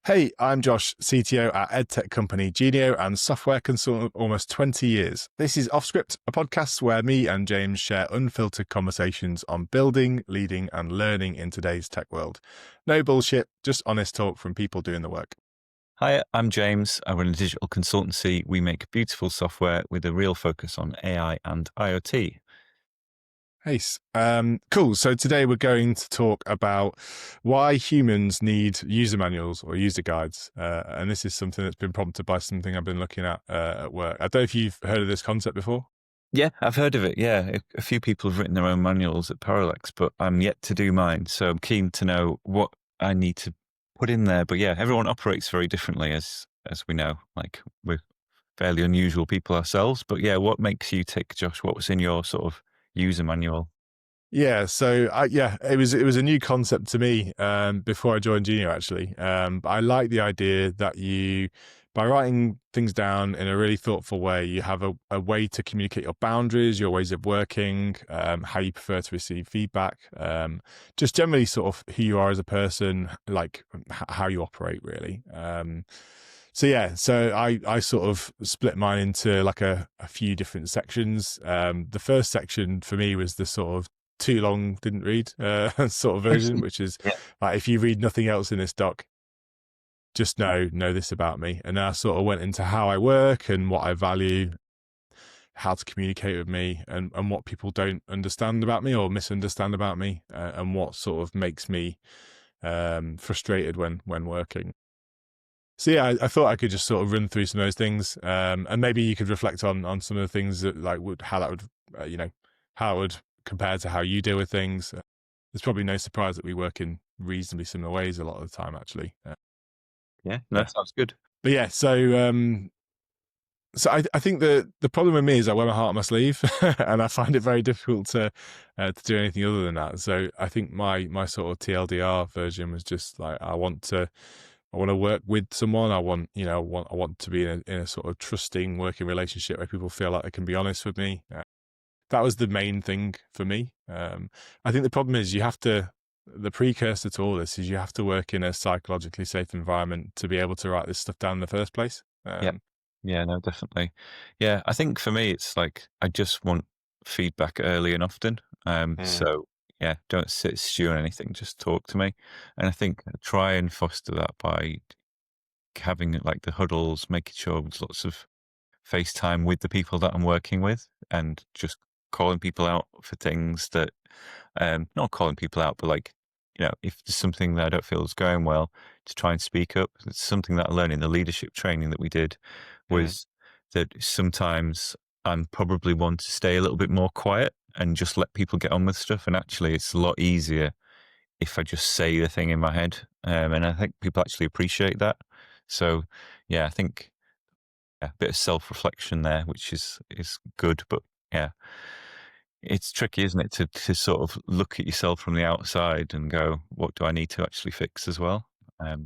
Hey, I'm Josh, CTO at edtech company Genio and software consultant of almost 20 years. This is Offscript, a podcast where me and James share unfiltered conversations on building, leading, and learning in today's tech world. No bullshit, just honest talk from people doing the work. Hi, I'm James. I run a digital consultancy. We make beautiful software with a real focus on AI and IoT. Hey, cool. So today we're going to talk about why humans need user manuals or user guides. And this is something that's been prompted by something I've been looking at work. I don't know if you've heard of this concept before. Yeah, I've heard of it. Yeah, a few people have written their own manuals at Parallax, but I'm yet to do mine. So I'm keen to know what I need to put in there. But yeah, everyone operates very differently, as we know. Like we're fairly unusual people ourselves. But yeah, what makes you tick, Josh? What was in your sort of user manual? Yeah, so it was a new concept to me before I joined Genio actually. But I like the idea that by writing things down in a really thoughtful way, you have a way to communicate your boundaries, your ways of working, how you prefer to receive feedback, just generally sort of who you are as a person, like how you operate really. So I sort of split mine into like a few different sections. The first section for me was the sort of too long, didn't read sort of version, which is Yeah, like, if you read nothing else in this doc, just know this about me. And then I sort of went into how I work and what I value, how to communicate with me, and what people don't understand about me or misunderstand about me, and what sort of makes me frustrated when working. So yeah, I thought I could just sort of run through some of those things, and maybe you could reflect on some of the things that like how that would how it would compare to how you deal with things. There's probably no surprise that we work in reasonably similar ways a lot of the time, actually. yeah, Yeah, that sounds good. but yeah, so I think the problem with me is I wear my heart on my sleeve, and I find it very difficult to do anything other than that. So I think my sort of TLDR version was just like I want to work with someone. I want to be in a sort of trusting working relationship where people feel like they can be honest with me. That was the main thing for me. I think the problem is the precursor to all this is you have to work in a psychologically safe environment to be able to write this stuff down in the first place. Yeah. Yeah, no, definitely. Yeah, I think for me, it's like I just want feedback early and often. Mm, So yeah, don't sit stew on anything. Just talk to me, and I think I try and foster that by having like the huddles, making sure there's lots of FaceTime with the people that I'm working with, and just calling people out for things that, not calling people out, but like, if there's something that I don't feel is going well, to try and speak up. It's something that I learned in the leadership training that we did, mm. was that sometimes I'm probably one to stay a little bit more quiet and just let people get on with stuff. And actually, it's a lot easier if I just say the thing in my head. And I think people actually appreciate that. So, yeah, I think a bit of self-reflection there, which is good. But yeah, it's tricky, isn't it, to sort of look at yourself from the outside and go, what do I need to actually fix as well?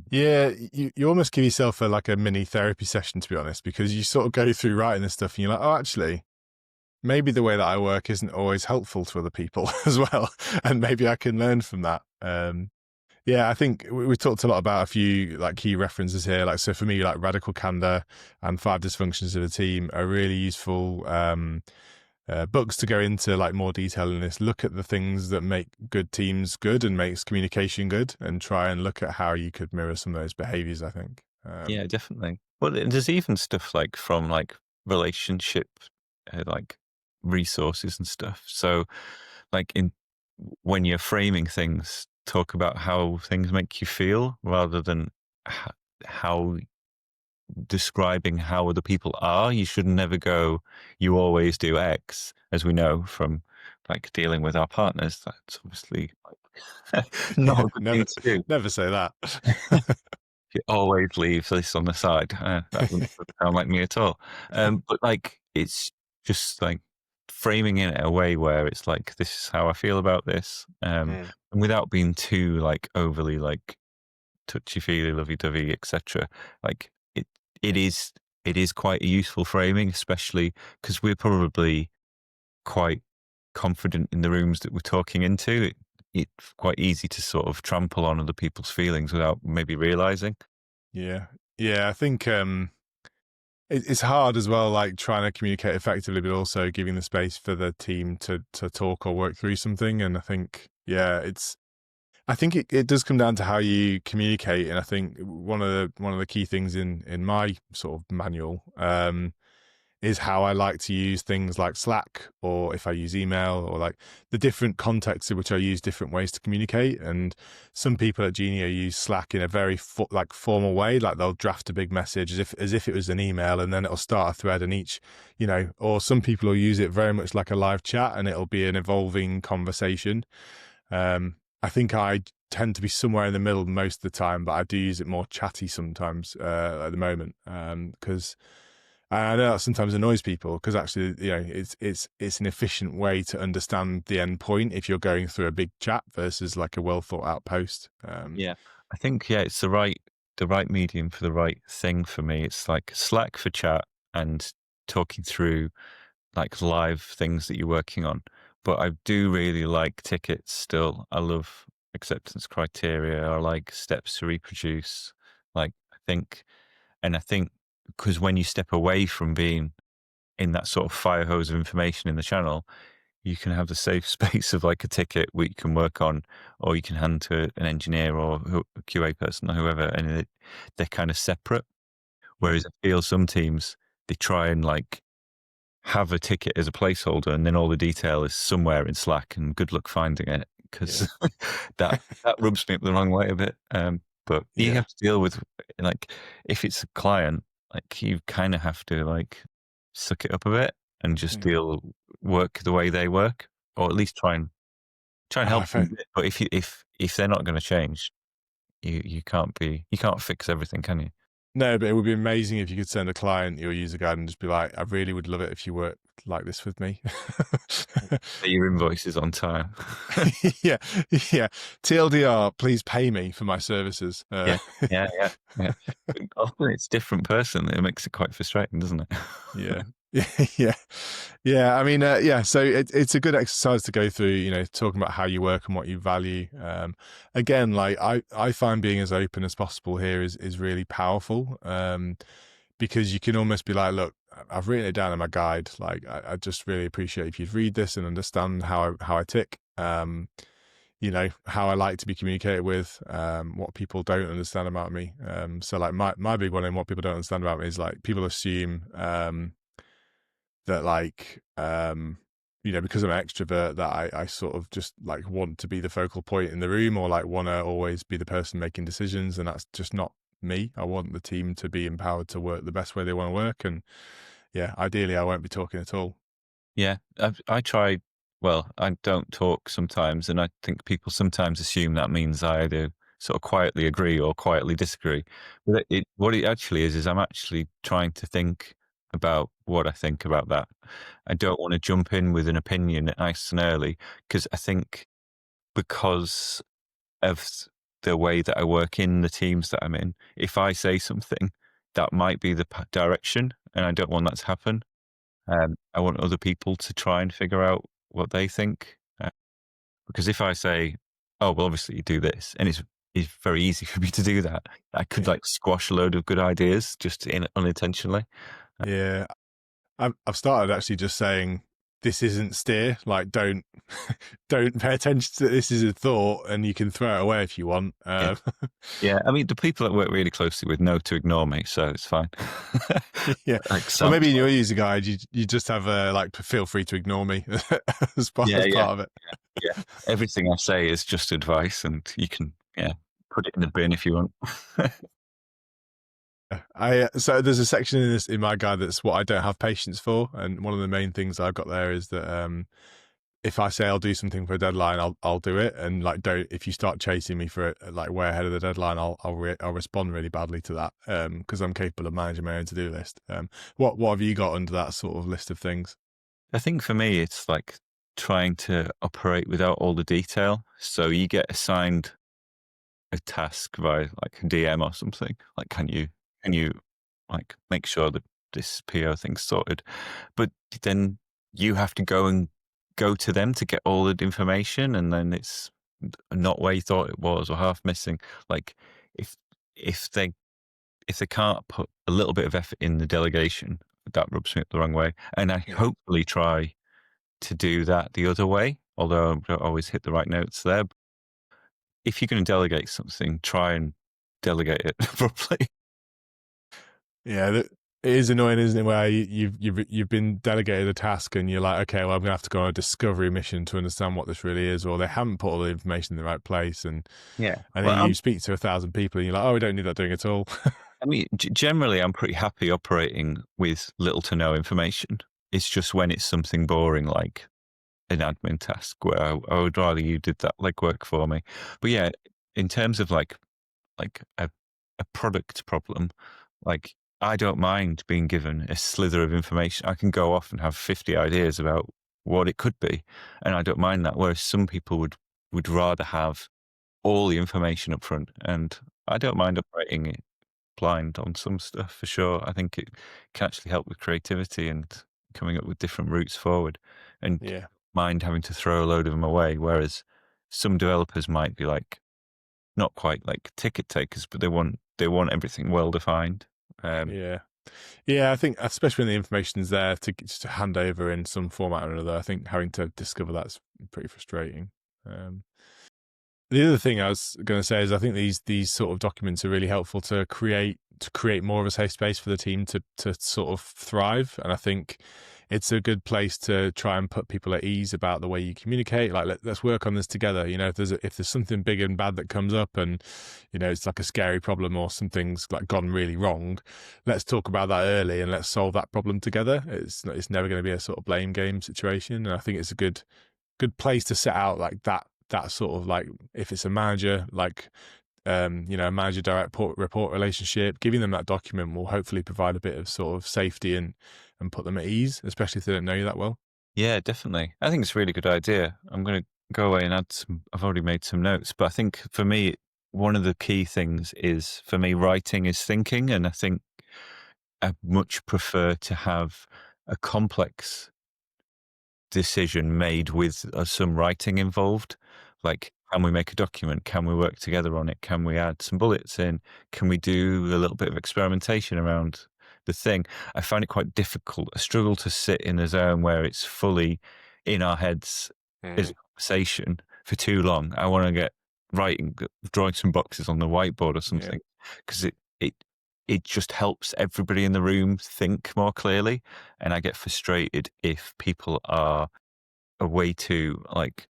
Yeah, you almost give yourself a mini therapy session, to be honest, because you sort of go through writing this stuff and you're like, oh, actually, maybe the way that I work isn't always helpful to other people as well, and maybe I can learn from that. Yeah, I think we talked a lot about a few like key references here. Like, so for me, like radical candor and five dysfunctions of the team are really useful books to go into like more detail in this. Look at the things that make good teams good and makes communication good, and try and look at how you could mirror some of those behaviors. I think. Yeah, definitely. Well, there's even stuff like from like relationship, like resources and stuff. So, like when you're framing things, talk about how things make you feel rather than h- how describing how other people are. You should never go, you always do X, as we know from like dealing with our partners. That's obviously like not Yeah, a good thing to do. never say that. You always leave this on the side. That doesn't sound like me at all. But like, it's just like framing it in a way where it's like, this is how I feel about this. Mm. And without being too like overly like touchy feely, lovey dovey, etc. Like it is, it is quite a useful framing, especially because we're probably quite confident in the rooms that we're talking into. It's quite easy to sort of trample on other people's feelings without maybe realizing. Yeah. Yeah. I think it's hard as well, like trying to communicate effectively, but also giving the space for the team to talk or work through something. And I think, yeah, I think it does come down to how you communicate. And I think one of the key things in my sort of manual is how I like to use things like Slack, or if I use email, or like the different contexts in which I use different ways to communicate. And some people at Genio use Slack in a very like formal way, like they'll draft a big message as if it was an email, and then it'll start a thread, and each, or some people will use it very much like a live chat, and it'll be an evolving conversation. I think I tend to be somewhere in the middle most of the time, but I do use it more chatty sometimes at the moment, because I know that sometimes annoys people, because actually, it's an efficient way to understand the end point if you're going through a big chat versus like a well thought out post. Yeah. I think, yeah, it's the right medium for the right thing for me. It's like Slack for chat and talking through like live things that you're working on. But I do really like tickets still. I love acceptance criteria. I like steps to reproduce. Like, I think because when you step away from being in that sort of fire hose of information in the channel, you can have the safe space of like a ticket where you can work on, or you can hand to an engineer or a QA person or whoever, and they're kind of separate. yeah, Whereas I feel some teams, they try and like have a ticket as a placeholder, and then all the detail is somewhere in Slack, and good luck finding it, yeah, because that rubs me up the wrong way a bit. But you yeah, have to deal with, like, if it's a client, like, you kind of have to like suck it up a bit and just yeah. work the way they work, or at least try and Ah, help them a bit. But if they're not going to change, you can't fix everything, can you? no, but it would be amazing if you could send a client your user guide and just be like, I really would love it if you worked like this with me. Pay your invoices on time. Yeah, yeah. TLDR, please pay me for my services. Yeah, yeah, yeah, yeah. But often it's different person. It makes it quite frustrating, doesn't it? Yeah. Yeah. Yeah. I mean, yeah. So it's a good exercise to go through, talking about how you work and what you value. Again, like I find being as open as possible here is really powerful. Because you can almost be like, look, I've written it down in my guide. Like, I just really appreciate if you'd read this and understand how I tick. How I like to be communicated with, what people don't understand about me. So like my big one in what people don't understand about me is like people assume that like because I'm an extrovert, that I sort of just like want to be the focal point in the room, or like want to always be the person making decisions, and that's just not me. I want the team to be empowered to work the best way they want to work, and yeah, ideally I won't be talking at all. Yeah, I try. Well, I don't talk sometimes, and I think people sometimes assume that means I either sort of quietly agree or quietly disagree. But what it actually is I'm actually trying to think about what I think about that. I don't want to jump in with an opinion nice and early, because I think, because of the way that I work in the teams that I'm in, if I say something, that might be the direction, and I don't want that to happen. I want other people to try and figure out what they think, because if I say, "Oh, well, obviously you do this," and it's very easy for me to do that, I could Yeah, like squash a load of good ideas just unintentionally. yeah. I've started actually just saying this isn't steer. Like, don't don't pay attention to this. Is a thought, and you can throw it away if you want. Yeah, yeah. I mean, the people that work really closely with know to ignore me, so it's fine. Yeah, Like or Sam's maybe in your like, user guide, you just have like feel free to ignore me as part yeah, as yeah, part of it. yeah, yeah. Everything I say is just advice, and you can, yeah, put it in the bin if you want. I so there's a section in my guide that's what I don't have patience for, and one of the main things I've got there is that if I say I'll do something for a deadline, I'll do it, and like don't if you start chasing me for it like way ahead of the deadline, I'll respond really badly to that, because I'm capable of managing my own to do list. What have you got under that sort of list of things? I think for me, it's like trying to operate without all the detail. So you get assigned a task by like a DM or something. Like, can you like make sure that this PO thing's sorted? But then you have to go to them to get all the information, and then it's not where you thought it was, or half missing. Like, if if they if they can't put a little bit of effort in the delegation, that rubs me up the wrong way. And I Yeah. hopefully try to do that the other way, although I don't always hit the right notes there. If you're going to delegate something, try and delegate it properly. Yeah, it is annoying, isn't it? Where you've been delegated a task and you're like, okay, well, I'm gonna have to go on a discovery mission to understand what this really is, or they haven't put all the information in the right place, Yeah. and then Well, you speak to 1,000 people and you're like, oh, we don't need that doing at all. I mean, generally, I'm pretty happy operating with little to no information. It's just when it's something boring like an admin task where I would rather you did that legwork for me. But yeah, in terms of like a product problem, like I don't mind being given a slither of information. I can go off and have 50 ideas about what it could be, and I don't mind that. Whereas some people would rather have all the information up front, and I don't mind operating it blind on some stuff for sure. I think it can actually help with creativity and coming up with different routes forward, and Yeah, mind having to throw a load of them away. Whereas some developers might be like not quite like ticket takers, but they want everything well defined. Um, yeah, yeah. I think especially when the information's there to just to hand over in some format or another, I think having to discover that's pretty frustrating. Um, The other thing I was going to say is I think these sort of documents are really helpful to create more of a safe space for the team to sort of thrive, and I think it's a good place to try and put people at ease about the way you communicate. Like let's work on this together. You know, if there's something big and bad that comes up, and you know it's like a scary problem or something's like gone really wrong, let's talk about that early and let's solve that problem together. It's never going to be a sort of blame game situation, and I think it's a good place to set out like that sort of like if it's a manager like you know a manager direct report relationship, giving them that document will hopefully provide a bit of sort of safety and put them at ease, especially if they don't know you that well. yeah, definitely. I think it's a really good idea. I'm going to go away and add some. I've already made some notes, but I think for me, one of the key things is for me, writing is thinking, and I think I much prefer to have a complex decision made with some writing involved. Like, can we make a document? Can we work together on it? Can we add some bullets in? Can we do a little bit of experimentation around the thing? I find it quite difficult. I struggle to sit in a zone where it's fully in our heads as a Mm, conversation for too long. I want to get writing, drawing some boxes on the whiteboard or yeah. something because it just helps everybody in the room think more clearly. And I get frustrated if people are a way too like,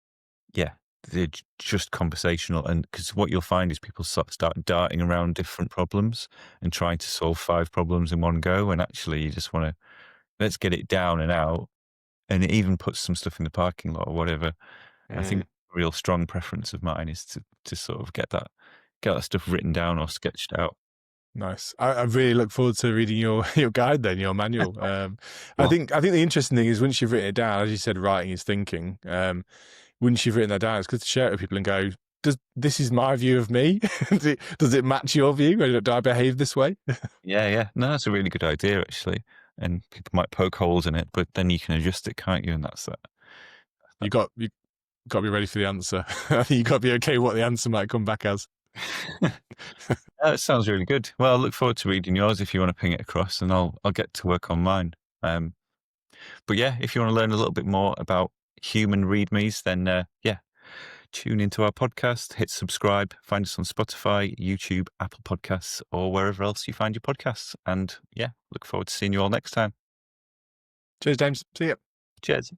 yeah, they're just conversational. And because what you'll find is people start darting around different problems and trying to solve 5 problems in one go. And actually, you just want to let's get it down and out. And it even puts some stuff in the parking lot or whatever. I think Mm, a real strong preference of mine is to sort of get that stuff written down or sketched out. nice. I really look forward to reading your your guide then, your manual. Well, I think the interesting thing is once you've written it down, as you said, writing is thinking. Once you've written that down, it's good to share it with people and go, does this is my view of me? Does it match your view? Or do I behave this way? yeah, yeah. No, that's a really good idea actually. And people might poke holes in it, but then you can adjust it, can't you? And that's that. You got to be ready for the answer. I think you got to be okay what the answer might come back as. That sounds really good. Well, I look forward to reading yours if you want to ping it across, and I'll get to work on mine. But yeah, if you want to learn a little bit more about human readmes, then yeah, tune into our podcast, hit subscribe, find us on Spotify, YouTube, Apple Podcasts, or wherever else you find your podcasts. And yeah, look forward to seeing you all next time. Cheers, James. See ya. Cheers.